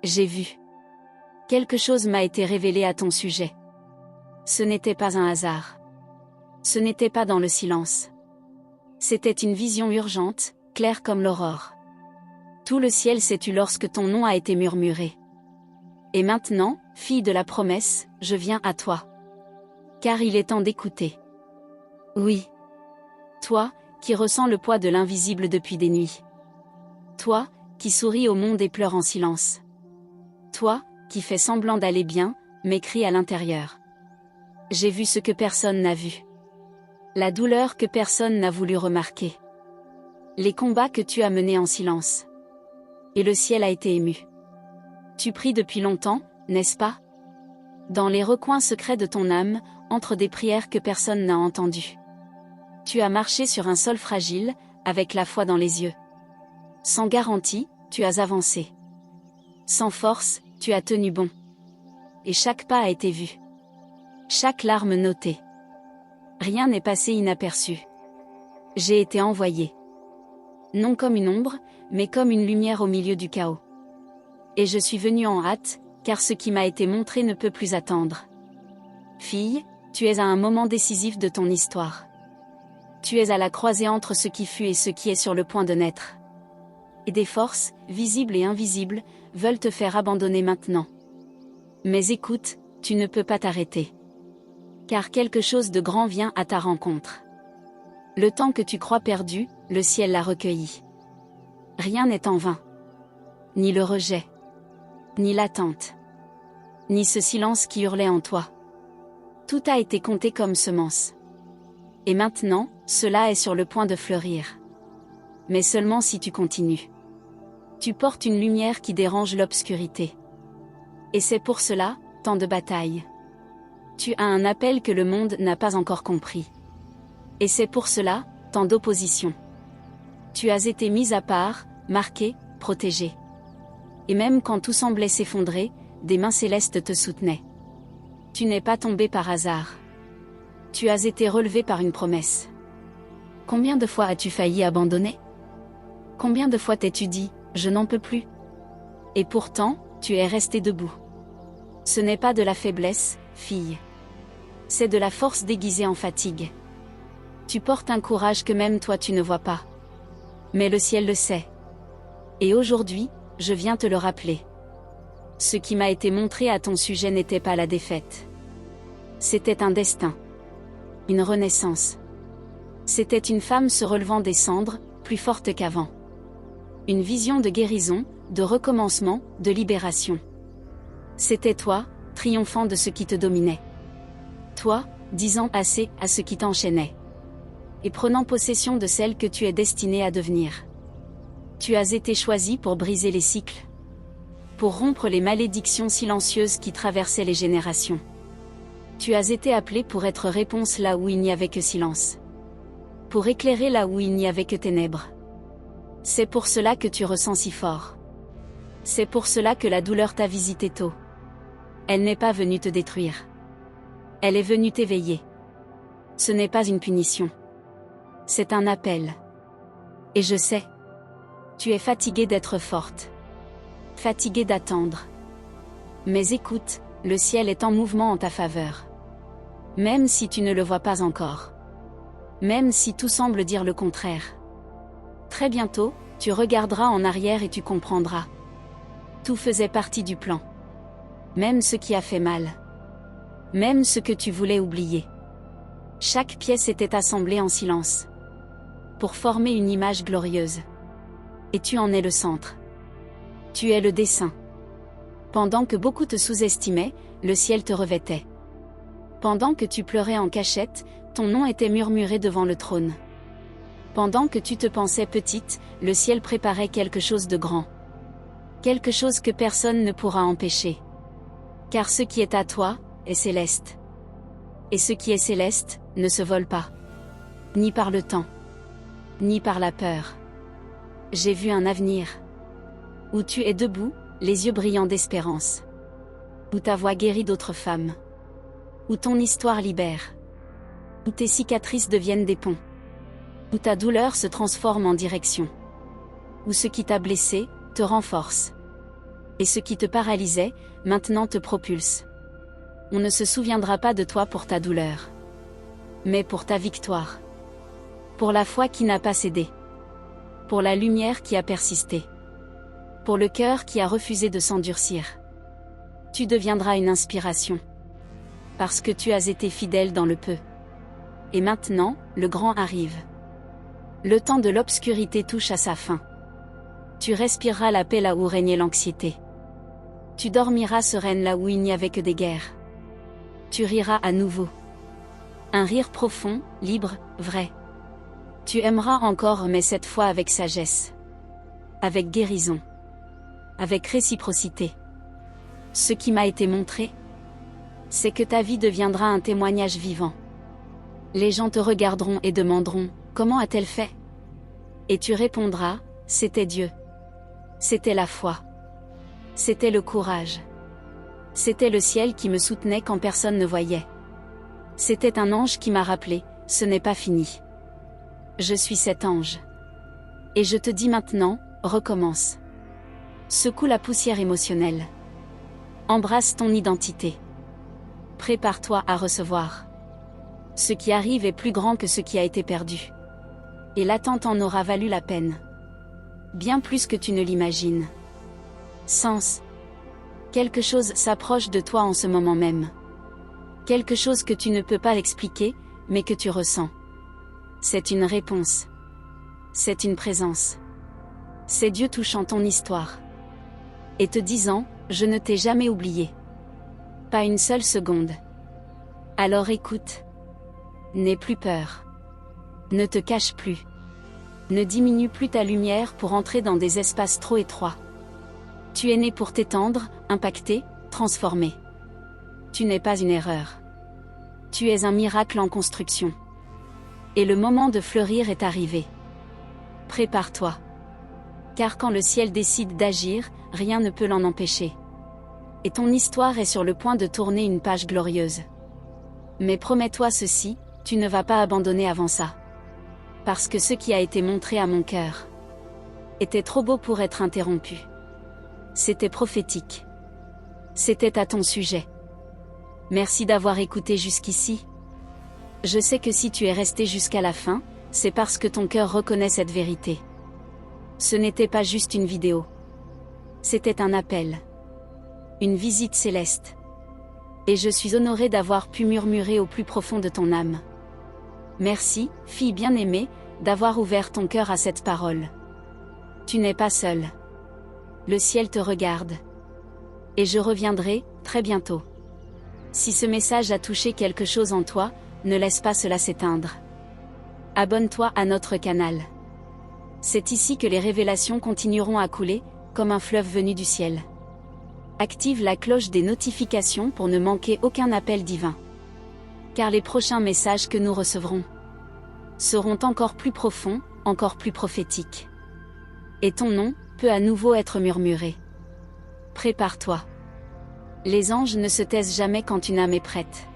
J'ai vu. Quelque chose m'a été révélé à ton sujet. Ce n'était pas un hasard. Ce n'était pas dans le silence. C'était une vision urgente, claire comme l'aurore. Tout le ciel s'est tu lorsque ton nom a été murmuré. Et maintenant, fille de la promesse, je viens à toi. Car il est temps d'écouter. Oui. Toi, qui ressens le poids de l'invisible depuis des nuits. Toi, qui souris au monde et pleure en silence. Toi, qui fais semblant d'aller bien, mais crie à l'intérieur. J'ai vu ce que personne n'a vu. La douleur que personne n'a voulu remarquer. Les combats que tu as menés en silence. Et le ciel a été ému. Tu pries depuis longtemps, n'est-ce pas? Dans les recoins secrets de ton âme, entre des prières que personne n'a entendues. Tu as marché sur un sol fragile, avec la foi dans les yeux. Sans garantie, tu as avancé. Sans force, tu as tenu bon. Et chaque pas a été vu. Chaque larme notée. Rien n'est passé inaperçu. J'ai été envoyé. Non comme une ombre, mais comme une lumière au milieu du chaos. Et je suis venu en hâte, car ce qui m'a été montré ne peut plus attendre. Fille, tu es à un moment décisif de ton histoire. Tu es à la croisée entre ce qui fut et ce qui est sur le point de naître. Et des forces, visibles et invisibles, veulent te faire abandonner maintenant. Mais écoute, tu ne peux pas t'arrêter. Car quelque chose de grand vient à ta rencontre. Le temps que tu crois perdu, le ciel l'a recueilli. Rien n'est en vain. Ni le rejet. Ni l'attente. Ni ce silence qui hurlait en toi. Tout a été compté comme semence. Et maintenant, cela est sur le point de fleurir. Mais seulement si tu continues. Tu portes une lumière qui dérange l'obscurité. Et c'est pour cela, tant de batailles. Tu as un appel que le monde n'a pas encore compris. Et c'est pour cela, tant d'opposition. Tu as été mise à part, marquée, protégée. Et même quand tout semblait s'effondrer, des mains célestes te soutenaient. Tu n'es pas tombé par hasard. Tu as été relevé par une promesse. Combien de fois as-tu failli abandonner? Combien de fois t'es-tu dit, je n'en peux plus? Et pourtant, tu es resté debout. Ce n'est pas de la faiblesse, fille. C'est de la force déguisée en fatigue. Tu portes un courage que même toi tu ne vois pas. Mais le ciel le sait. Et aujourd'hui, je viens te le rappeler. Ce qui m'a été montré à ton sujet n'était pas la défaite. C'était un destin. Une renaissance. C'était une femme se relevant des cendres, plus forte qu'avant. Une vision de guérison, de recommencement, de libération. C'était toi, triomphant de ce qui te dominait. Toi, disant assez à ce qui t'enchaînait. Et prenant possession de celle que tu es destinée à devenir. Tu as été choisi pour briser les cycles. Pour rompre les malédictions silencieuses qui traversaient les générations. Tu as été appelé pour être réponse là où il n'y avait que silence. Pour éclairer là où il n'y avait que ténèbres. C'est pour cela que tu ressens si fort. C'est pour cela que la douleur t'a visité tôt. Elle n'est pas venue te détruire. Elle est venue t'éveiller. Ce n'est pas une punition. C'est un appel. Et je sais. Tu es fatiguée d'être forte. Fatiguée d'attendre. Mais écoute, le ciel est en mouvement en ta faveur. Même si tu ne le vois pas encore. Même si tout semble dire le contraire. Très bientôt, tu regarderas en arrière et tu comprendras. Tout faisait partie du plan. Même ce qui a fait mal. Même ce que tu voulais oublier. Chaque pièce était assemblée en silence. Pour former une image glorieuse. Et tu en es le centre. Tu es le dessin. Pendant que beaucoup te sous-estimaient, le ciel te revêtait. Pendant que tu pleurais en cachette, ton nom était murmuré devant le trône. Pendant que tu te pensais petite, le ciel préparait quelque chose de grand. Quelque chose que personne ne pourra empêcher. Car ce qui est à toi, est céleste. Et ce qui est céleste, ne se vole pas. Ni par le temps. Ni par la peur. J'ai vu un avenir. Où tu es debout, les yeux brillants d'espérance. Où ta voix guérit d'autres femmes. Où ton histoire libère. Où tes cicatrices deviennent des ponts. Où ta douleur se transforme en direction. Où ce qui t'a blessé, te renforce. Et ce qui te paralysait, maintenant te propulse. On ne se souviendra pas de toi pour ta douleur, mais pour ta victoire. Pour la foi qui n'a pas cédé. Pour la lumière qui a persisté. Pour le cœur qui a refusé de s'endurcir. Tu deviendras une inspiration. Parce que tu as été fidèle dans le peu. Et maintenant, le grand arrive. Le temps de l'obscurité touche à sa fin. Tu respireras la paix là où régnait l'anxiété. Tu dormiras sereine là où il n'y avait que des guerres. Tu riras à nouveau. Un rire profond, libre, vrai. Tu aimeras encore mais cette fois avec sagesse. Avec guérison. Avec réciprocité. Ce qui m'a été montré, c'est que ta vie deviendra un témoignage vivant. Les gens te regarderont et demanderont, comment a-t-elle fait? Et tu répondras, c'était Dieu. C'était la foi. C'était le courage. C'était le ciel qui me soutenait quand personne ne voyait. C'était un ange qui m'a rappelé, ce n'est pas fini. Je suis cet ange. Et je te dis maintenant, recommence. Secoue la poussière émotionnelle. Embrasse ton identité. Prépare-toi à recevoir. Ce qui arrive est plus grand que ce qui a été perdu. Et l'attente en aura valu la peine. Bien plus que tu ne l'imagines. Sens. Quelque chose s'approche de toi en ce moment même. Quelque chose que tu ne peux pas expliquer, mais que tu ressens. C'est une réponse. C'est une présence. C'est Dieu touchant ton histoire. Et te disant, je ne t'ai jamais oublié. Pas une seule seconde. Alors écoute. N'aie plus peur. Ne te cache plus. Ne diminue plus ta lumière pour entrer dans des espaces trop étroits. Tu es né pour t'étendre, impacter, transformer. Tu n'es pas une erreur. Tu es un miracle en construction. Et le moment de fleurir est arrivé. Prépare-toi. Car quand le ciel décide d'agir, rien ne peut l'en empêcher. Et ton histoire est sur le point de tourner une page glorieuse. Mais promets-toi ceci, tu ne vas pas abandonner avant ça. Parce que ce qui a été montré à mon cœur était trop beau pour être interrompu. C'était prophétique. C'était à ton sujet. Merci d'avoir écouté jusqu'ici. Je sais que si tu es resté jusqu'à la fin, c'est parce que ton cœur reconnaît cette vérité. Ce n'était pas juste une vidéo. C'était un appel. Une visite céleste. Et je suis honorée d'avoir pu murmurer au plus profond de ton âme. Merci, fille bien-aimée, d'avoir ouvert ton cœur à cette parole. Tu n'es pas seule. Le ciel te regarde. Et je reviendrai, très bientôt. Si ce message a touché quelque chose en toi, ne laisse pas cela s'éteindre. Abonne-toi à notre canal. C'est ici que les révélations continueront à couler, comme un fleuve venu du ciel. Active la cloche des notifications pour ne manquer aucun appel divin. Car les prochains messages que nous recevrons seront encore plus profonds, encore plus prophétiques. Et ton nom peut à nouveau être murmuré. Prépare-toi. Les anges ne se taisent jamais quand une âme est prête.